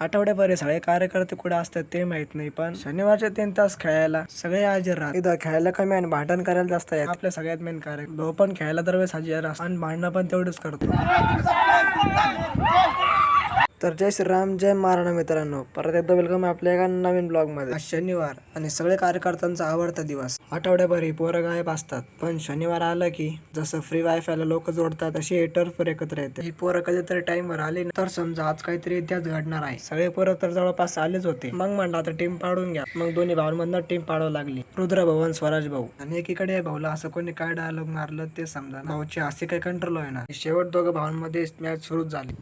आठवड्याभर सगळे कार्यकर्ते कुठे असतात ते माहित नाही, पण शनिवारचे 3 तास खेळायला सगळे हजर राहतात. इथं खेळायला कमी आणि भांडण करायला जास्त आहे. आपल्या सगळ्यात मेन कार्यक्रम भाऊ पण खेळायला दरवेळेस हजर असतो आणि भांडणं पण तेवढंच करतो. तर जय श्रीराम, जय महाराणा मित्रांनो, परत एकदा वेलकम आहे आपल्या एका नवीन ब्लॉग मध्ये. आज शनिवार आणि सगळे कार्यकर्त्यांचा आवडता दिवस. आठवड्याभर ही पोरं गायब असतात, पण शनिवार आलं की जसं फ्री वायफायला लोक जोडतात तशी हे टर्फवर एकत्र येते. ही पोरं कधीतरी टाइमवर आली तर समजा आज काहीतरी इतिहास घडणार आहे. सगळे पोरं तर जवळपास आलेच होते. मग म्हणलं आता टीम पाडून घ्या. मग दोन्ही भावांमधनं टीम पाडावं लागली. रुद्र भाऊ आणि स्वराज भाऊ. आणि एकीकडे या भाऊला असं कोणी काय डायलॉग मारलं ते समजा. भाऊची हसी काही कंट्रोल होईना. शेवट दोघं भावांमध्ये मॅच सुरू झाली.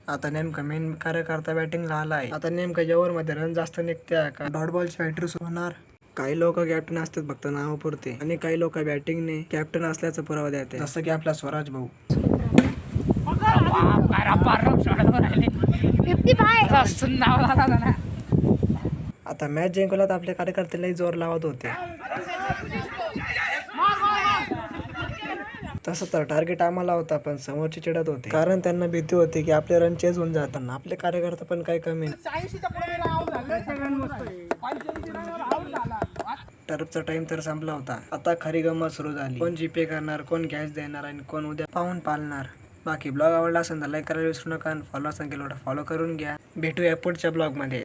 आता नेमकं मेन कार्यकर्ता बॅटिंगला आलाय. आता नेमकं यावर मध्ये रन जास्त निघते का डॉट बॉलची फॅक्टरी होणार. काही लोक कॅप्टन असतात फक्त नावापुरते आणि काही लोक बॅटिंगने कॅप्टन असल्याचा पुरावा देते, जसं की आपला स्वराज भाऊ. आता मॅच जिंकला तर आपल्या कार्यकर्त्यालाही जोर लावत होते. तसं तर टार्गेट आम्हाला होता, पण समोरचे चिडत होते कारण त्यांना भीती होती की आपले रन चेज होऊन जाताना. आपले कार्यकर्ते पण काही कमी. टर्फचा टाइम तर संपला होता. आता खरी गंमत सुरू झाली. कोण जीपे करणार, कोण गॅस देणार आणि कोण उद्या पाहून पालणार. बाकी ब्लॉग आवडला असेल तर लाईक करायला विसरू नका. फॉलो असेल केलं फॉलो करून घ्या. भेटूया पुढच्या ब्लॉग मध्ये.